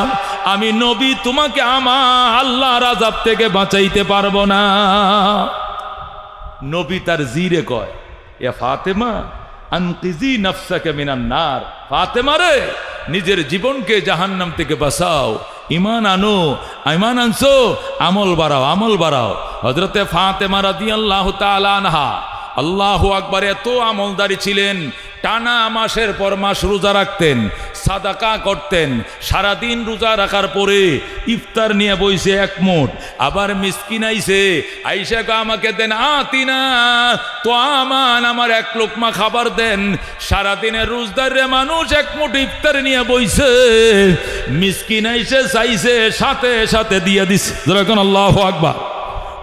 আমি নবী তোমাকে আমার আল্লাহর আযাব থেকে বাঁচাইতে পারবো না। নবী তার জিরে কয় এ ফাতেমা আনকিজি নাফসাকা মিনান নার, ফাতেমা রে নিজের জীবনকে জাহান্নাম থেকে বাঁচাও, ঈমান আনো, ঈমান আনছো আমল বাড়াও, আমল বাড়াও। হযরতে ফাতেমা রাদিয়াল্লাহু তাআলা আনহা আল্লাহু আকবার, এত আমলদারি ছিলেন, টানা মাসের পর মাস রোজা রাখতেন, সাদাকা করতেন। সারাদিন রোজা রাখার পরে ইফতার নিয়ে বইছে এক মুঠ, আবার মিসকিন আইছে, আইসা আমাকে দেন আতিনা তো আমান, আমার এক লোকমা খাবার দেন। সারাদিনের রোজদারে মানুষ এক মুঠ ইফতার নিয়ে বইছে, মিসকিন আইসে চাইছে, সাথে সাথে দিয়ে দিছে। যেরকম আল্লাহু আকবার।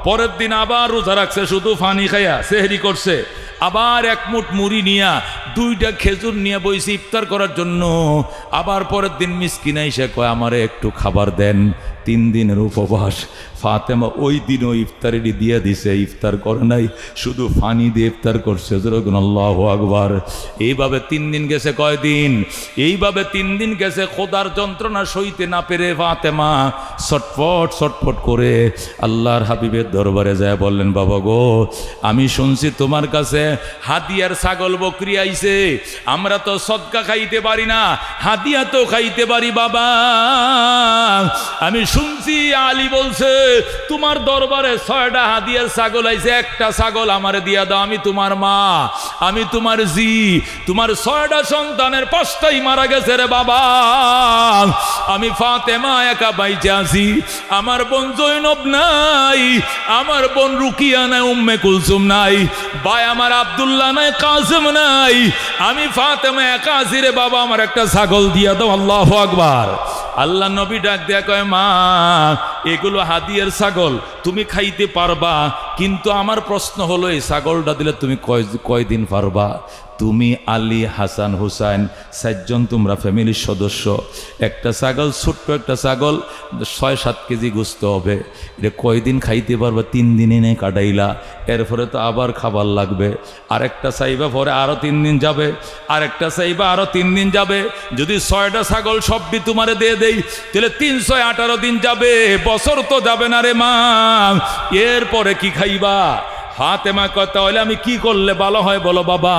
পরের দিন আবার রোজা রাখছে, শুধু পানি খাইয়া সেহরি করছে, আবার এক মুঠ মুড়ি নিয়া দুইটা খেজুর নিয়ে বইছে ইফতার করার জন্য। আবার পরের দিন মিসকিন আইসা কয় আমারে একটু খাবার দেন। 3 দিনের উপবাস। ফাতেমা ওই দিনও ইফতারি দিয়ে দিছে, ইফতার করে নাই, শুধু পানি দিয়ে ইফতার করছে। যেরকম আল্লাহু আকবার। এইভাবে 3 দিন গেছে। কয়দিন? এইভাবে 3 দিন গেছে। খোদার যন্ত্রণা সইতে না পেরে ফাতেমা ছটফট ছটফট করে আল্লাহর হাবিবের দরবারে যায় বললেন বাবা গো, আমি শুনছি তোমার কাছে হাদিয়ার ছাগল বকরি আইছে, আমরা তো সদকা খাইতে পারি না, হাদিয়া তো খাইতে পারি বাবা। আমি শুনছি আলী বলছে তোমার দরবারে 6টা হাদিয়ার ছাগল আইছে, একটা ছাগল আমারে দিয়া দাও, আমি তোমার মা, আমি তোমার জি, তোমার 6টা সন্তানের 5টাই মারা গেছে রে বাবা, আমি ফাতেমা একা বাইচে আছি, আমার বোন জৈনব নাই, আমার বোন রুকিয়া নাই, উম্মে কুলসুম নাই, ভাই আমার আব্দুল্লাহ নাই, কাসেম নাই, আমি ফাতেমা একা আছি রে বাবা, আমার একটা ছাগল দিয়া দাও। আল্লাহু আকবার। আল্লাহ নবী ডাক দেয়া কয় মা এগুলো হাদিয়ার ছাগল, তুমি খাইতে পারবা, কিন্তু আমার প্রশ্ন হলো এই ছাগলটা দিলে তুমি কয়দিন পারবা? তুমি, আলী, হাসান, হুসাইন, 4 জন তোমরা ফ্যামিলির সদস্য। একটা ছাগল, ছোট্ট একটা ছাগল, 6-7 কেজি গোস্ত হবে। এটা কয়দিন খাইতে পারবে? 3 দিনে নেই কাটাইলা, এরপরে তো আবার খাবার লাগবে। আরেকটা চাইবা, পরে আরও 3 দিন যাবে, আরেকটা চাইবা, আরও 3 দিন যাবে। যদি 6টা ছাগল সবই তোমারে দিয়ে দেই, তাহলে 318 দিন যাবে, বছর তো যাবে না রে মা। এরপরে কি খাইবা? ফাতেমা কয় তাহলে আমি কি করলে ভালো হয় বলো বাবা?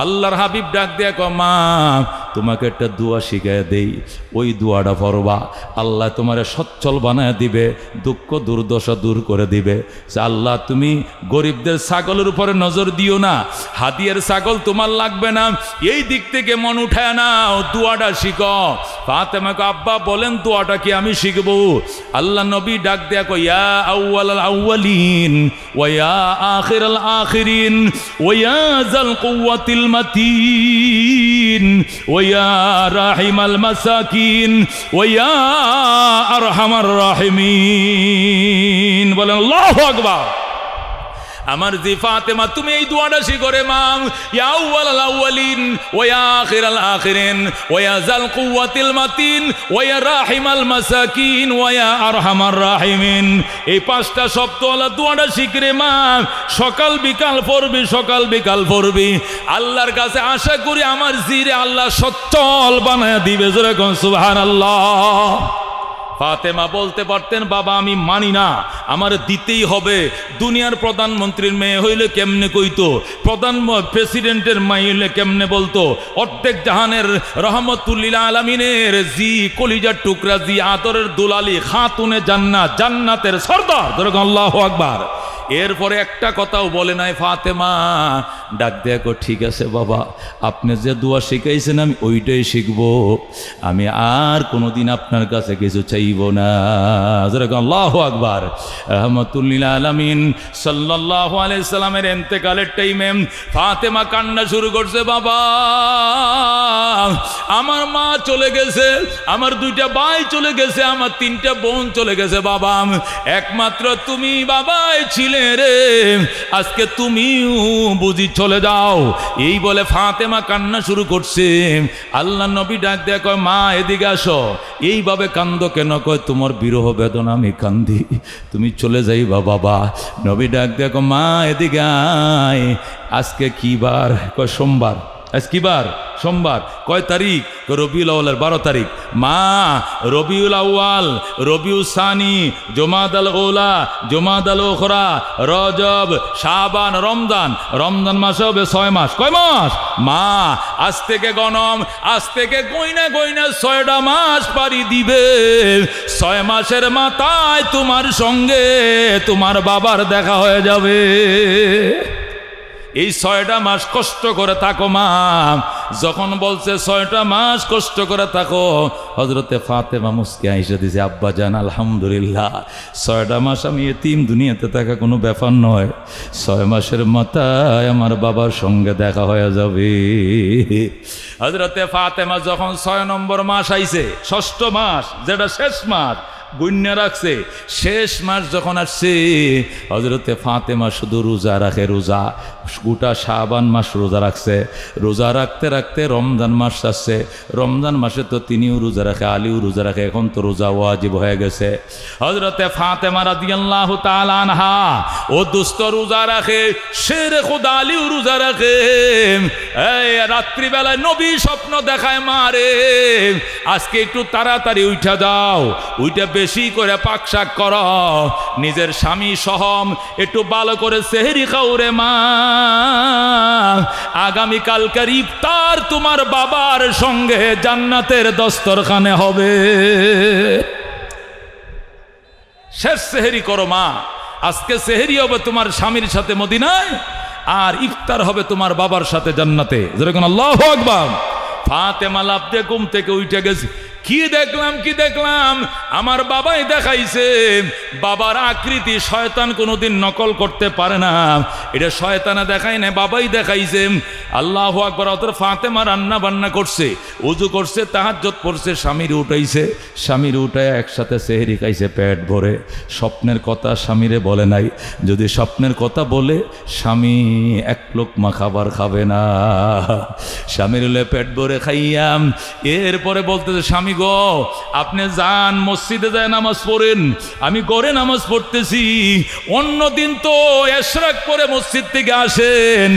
আল্লাহর হাবিব ডাক দিয়া কয় মা, তোমাকে একটা দোয়া শিখায় দেই, ওই দোয়াটা পড়বা, আল্লাহ তোমারে সচ্ছল বানায় দিবে, দুঃখ দুর্দশা দূর করে দিবে। আল্লাহ তুমি গরিবদের ছাগলের উপরে নজর দিও না, হাদিয়ার ছাগল তোমার লাগবে না, এই দিক থেকে মন উঠায় নাও, দোয়াটা শিখো। ফাতেমা কয় আব্বা বলেন দোয়াটা কি আমি শিখবো? আল্লাহ নবী ডাক দেয়া কয় ইয়া আউয়ালাল আউয়ালিন ওয়া ইয়া আখিরাল আখিরিন ওয়া ইয়া যাল কুওয়াতিল মাতিন ওয়া ইয়া রাহিমাল মাসাকিন ওয়া ইয়া আরহামার রাহিমিন। বলেন আল্লাহু আকবার। আমার জি ফাতেমা তুমি এই দোয়াটা শিখো রে মা, ইয়া আউয়ালাল আউয়ালিন ওয়া ইয়া আখিরাল আখিরিন ওয়া ইয়া যাল কুওয়াতিল মাতিন ওয়া ইয়া রাহিমাল মাসাকিন ওয়া ইয়া আরহামার রাহিমিন। এই 5টা শব্দওয়ালা দোয়াটা শিখ রে মা, সকাল বিকাল পড়বি, সকাল বিকাল পড়বি। আল্লাহর কাছে আশা করি আমার জিরে আল্লাহ সচ্ছল বানায় দিবে। জোরে কোন সুবহানাল্লাহ। ফাতেমা বলতে পারতেন বাবা আমি মানি না, আমার দিতেই হবে। দুনিয়ার প্রধানমন্ত্রীর মেয়ে হইলে কেমনে কইতো, প্রেসিডেন্টের মাই হইলে কেমনে বলতো, অর্ধেক জাহানের রহমতুল্লিল আলামিনের জি কলিজার টুকরা, জি আদরের দুলালি, খাতুনে জান্নাত, জান্নাতের সর্দার। ধরো আল্লাহু আকবার। এরপরে একটা কথাও বলে নাই ফাতেমা। ডাক দেখো ঠিক আছে বাবা, আপনি যে দোয়া শিখাইছেন আমি ওইটাই শিখবো, আমি আর কোনোদিন আপনার কাছে কিছু চাইব না। আল্লাহু আকবার। রহমতুল্লিল আলামিন সাল্লাল্লাহু আলাইহি সাল্লামের ইন্তেকালের টাইমে ফাতেমা কান্না শুরু করছে, বাবা আমার মা চলে গেছে, আমার 2টা ভাই চলে গেছে, আমার 3টা বোন চলে গেছে, বাবা একমাত্র তুমি বাবাই ছিলে রে, আজকে তুমিও বুঝি চলে যাও। এই বলে ফাতেমা কান্না শুরু করছে। আল্লাহ নবী ডাক দেয়া কয় মা এদিকে আসো। এইভাবে কান্দ কেন? কয় তোমার বিরহ বেদনা আমি কান্দি, তুমি চলে যাইবা বাবা। নবী ডাক দেয়া কয় মা এদিকে আয়। আজকে কি বার? কয় সোমবার। আজ কি বার? সোমবার। কয় তারিখ? রবিউল আউয়ালের 12 তারিখ। মা রবিউল আউয়াল, রবিউল সানি, জুমাদাল উলা, জুমাদাল উখরা, রজব, শাবান, রমজান, রমজান মাসে হবে 6 মাস। কয় মাস? মা আজ থেকে গণম, আজ থেকে গইনা গইনা 6টা মাস পারি দিবে। 6 মাসের মাথায় তোমার সঙ্গে তোমার বাবার দেখা হয়ে যাবে। এই 6টা মাস কষ্ট করে থাকো মা। যখন বলছে 6টা মাস কষ্ট করে থাকো, হযরতে ফাতেমা মুস্কি আইসা দিছে, আব্বা জান আলহামদুলিল্লাহ 6টা মাস আমি এতিম, দুনিয়াতে থাকা কোনো ব্যাপার নয়, 6 মাসের মাথায় আমার বাবার সঙ্গে দেখা হয়ে যাবে। হযরতে ফাতেমা যখন 6 নম্বর মাস আইছে, 6ষ্ঠ মাস যেটা শেষ মাস গুণ্যা রাখছে, শেষ মাস যখন আসছে হযরতে ফাতেমা শুধু রোজা রাখে, রোজা গোটা শাবান মাস রোজা রাখছে। রোজা রাখতে রাখতে রমজান মাস আসছে, রমজান মাসে তো তিনিও রোজা রাখে, আলীও রোজা রাখে, এখন তো রোজা ওয়াজিব হয়ে গেছে। হযরতে ফাতেমা রাদিয়াল্লাহু তাআলা আনহা ও দুস্থ রোজা রাখে, শেরে খোদা আলীও রোজা রাখে। এই রাত্রিবেলায় নবী স্বপ্ন দেখায়, মারে আজকে একটু তাড়াতাড়ি উঠা যাও, উইটা বেশি করে পাক শাক কর, নিজের স্বামী সহ একটু ভালো করে সেহরি খাও রে মা, আগামীকালকার ইফতার তোমার বাবার সঙ্গে জান্নাতের দস্তরখানে হবে। শেষ সেহরি করো মা, আজকে সেহরি হবে তোমার স্বামীর সাথে মদিনায়, আর ইফতার হবে তোমার বাবার সাথে জান্নাতে। যেরকম আল্লাহু আকবার। ফাতেমা লাফ দিয়ে ঘুম থেকে উঠে গেছে, কি দেখলাম আমার বাবাই দেখাইছে বাবার আকৃতি শয়তান কোনোদিন নকল করতে পারে না, এটা শয়তানা দেখায় না, বাবাই দেখাইছে। আল্লাহু আকবার। অতর ফাতেমা রান্না বান্না করছে, ওযু করছে, তাহাজ্জুদ পড়ছে, স্বামীর উঠাইছে, স্বামীর উঠায় একসাথে সেহরি খাইছে পেট ভরে। স্বপ্নের কথা স্বামীরে বলে নাই, যদি স্বপ্নের কথা বলে স্বামী এক লোকমা খাবার খাবে না। স্বামীর হলে পেট ভরে খাইয়াম। এরপরে বলতেছে, স্বামী গো আপনি যান মসজিদে যায় নামাজ পড়েন, আমি ঘরে নামাজ পড়তেছি। অন্যদিন তো এশরাক পরে মসজিদ থেকে আসেন,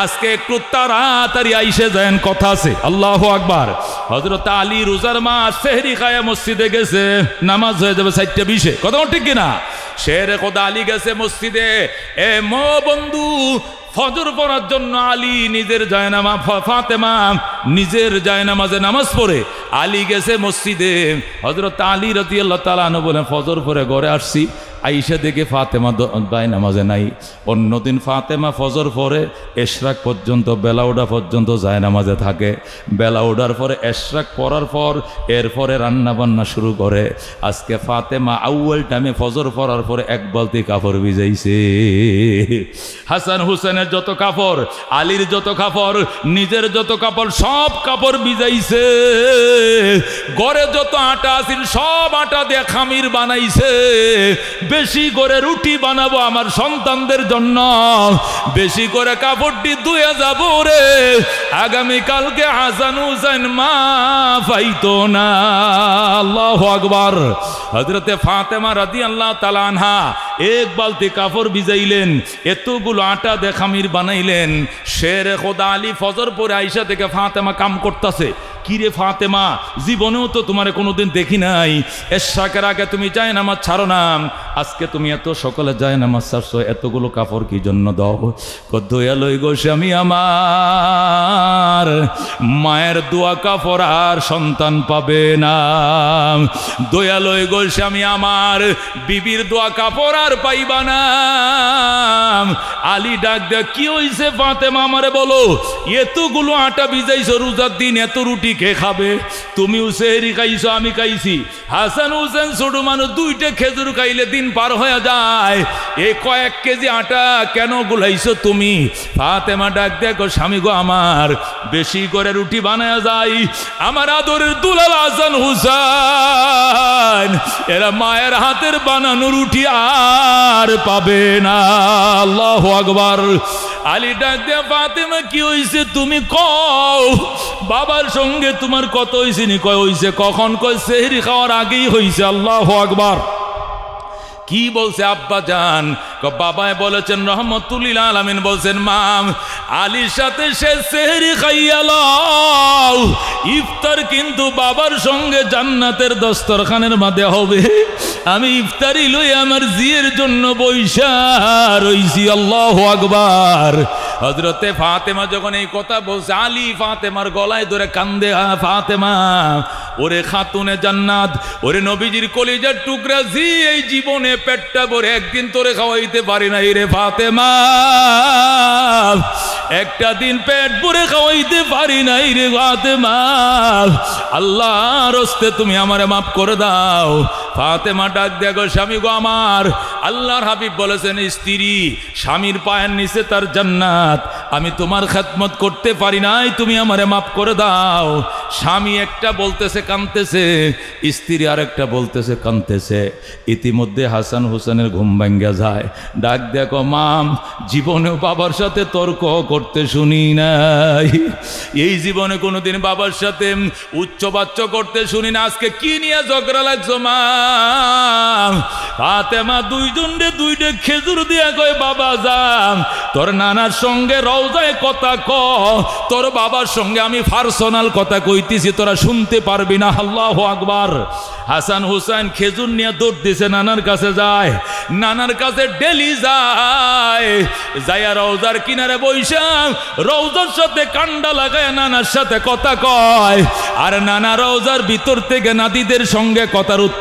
আজকে একটু তাড়াতাড়ি আইসে যান, কথা আছে। আল্লাহু আকবার। হযরত আলী রোজার মাস সেহরি খায়া মসজিদে গেছে, নামাজ হয়ে যাবে 4:20, কথা ঠিক কিনা? শেরে খোদা আলী গেছে মসজিদে। এ মো বন্ধু, ফজর পড়ার জন্য আলী নিজের জায়নামাজ, ফাতেমা নিজের জায়নামাজে নামাজ পড়ে আলী গেছে মসজিদে। হযরত আলী রাদিয়াল্লাহু তাআলা আনহু বলেন, ফজর পরে ঘরে আসছি, আইসা দেখে ফাতেমা জায়নামাজে নাই। অন্যদিন ফাতেমা ফজর পরে এশরাক পর্যন্ত, বেলা ওঠা পর্যন্ত জায়নামাজে থাকে। বেলা ওঠার পরে এশরাক পড়ার পর এরপরে রান্না বান্না শুরু করে। আজকে ফাতেমা আউয়াল টাইমে ফজর পড়ার পরে এক বালতি কাপড় ভিজাইছে। হাসান হুসেনের যত কাপড়, আলীর যত কাপড়, নিজের যত কাপড়, সব কাপড় ভিজাইছে। ঘরে যত আটা আছিল সব আটা দিয়ে খামির বানাইছে। বেশি করে রুটি বানাবো আমার সন্তানদের জন্য, বেশি করে কাপড়টি ধুয়ে যাবো রে, আগামীকালকে হাসান হুসেন মা পাইতো না। আল্লাহু আকবার। হযরতে ফাতেমা রাদিয়াল্লাহু তাআলা আনহা এক বালতি কাপড় ভিজাইলেন, এতগুলো আটা দিয়ে খামির বানাইলেন। শেরে খোদা আলী ফজর পরে আইসা থেকে ফাতেমা কাম করতেছে। কিরে ফাতেমা, জীবনেও তো তোমার কোনোদিন দেখি নাই, এশরাকের আগে তুমি জায়নামাজ ছাড়ো না, আজকে তুমি এত সকালে জায়নামাজ ছাড়ছো, এতগুলো কাপড় কি জন্য দাও? দয়ালই গো স্বামী আমার, মায়ের দোয়া কাপড় আর সন্তান পাবে না। দয়ালই গো স্বামী আমার, বিবির দোয়া কাপড় আর পাইবা না। আলী ডাক দেয়া, কি হইছে ফাতেমা আমারে বলো, এতগুলো আটা ভিজাইছো রোজার দিন, এত রুটি কে খাবে? তুমিও সেহরি খাইছো, আমি খাইছি। হাসান হুসেন ছোট মানুষ, 2টা খেজুর খাইলে দিন পার হয়ে যায়, এই কয়েক কেজি আটা কেন গুলাইছো তুমি? ফাতেমা ডাক দেখো, স্বামী গো আমার, বেশি করে রুটি বানায় যায়, আমার আদরের দুলাল হাসান হুসেন এরা মায়ের হাতের বানানো রুটি আর পাবে না। আল্লাহু আকবার। আলী ডাক দেয়া, ফাতেমা কি হইছে তুমি কও? বাবার সঙ্গে তোমার কত হইছে নি? কয় হইছে। কখন? কয় সেহরি খাওয়ার আগেই হইছে। আল্লাহু আকবার। কি বলছে আব্বা জান? বাবায় বলেছেন রহমতুল্লিল আলামিন বলছেন, মা আলীর সাথে সে সেহরি খাইয়া লও, ইফতার কিন্তু বাবার সঙ্গে জান্নাতের দস্তরখানের মাঝে হবে। আমি ইফতারি লই আমার জিয়ের জন্য বইসা রইছি। আল্লাহু আকবার। হযরতে ফাতেমা যখন এই কথা বলছে, আলী ফাতেমার গলায় ধরে কান্দে, ফাতেমা ওরে খাতুনে জান্নাত, ওরে নবীজির কলিজার টুকরা, জি এই জীবনে পেটটা ভরে একদিন তোরে খাওয়াইতে পারি নাই রে ফাতেমা, একটা দিন পেট ভরে খাওয়াইতে পারি নাই রে ফাতেমা, আল্লাহর হস্তে তুমি আমারে মাফ করে দাও। ফাতেমা ডাক দেখো, স্বামী গো আমার, আল্লাহর হাবিব বলেছেন স্ত্রী স্বামীর পায়ের নিচে তার জান্নাত, আমি তোমার খেদমত করতে পারি নাই, তুমি আমারে মাফ করে দাও। স্বামী একটা বলতেছে কাঁদতেছে, স্ত্রী আরেকটা বলতেছে কাঁদতেছে। ইতিমধ্যে হাসান হুসেনের ঘুম ভাঙ্গা যায়। ডাক দেখো, মাম জীবনেও বাবার সাথে তর্ক করতে শুনি নাই, এই জীবনে কোনোদিন বাবার সাথে উচ্চবাচ্য করতে শুনি না, আজকে কি নিয়ে ঝগড়া লাগছো মা? ফাতেমা 2টা খেজুর দিয়া কয়, বাবা যাম তোর নানার সঙ্গে রওজায় কথা ক, তোর বাবার সঙ্গে আমি পার্সোনাল কথা কইতেছি, তোরা শুনতে পারবি না। আল্লাহু আকবার। হাসান হুসেন খেজুর নিয়ে দৌড় দিছে, নানার কাছে যায়, নানার কাছে ডেলি যায়, যাইয়া রওজার কিনারে বইসা রওজার সাথে কান্ডা লাগায় নানার সাথে কথা কয়, আর নানা রওজার ভিতর থেকে নাতিদের সঙ্গে কথার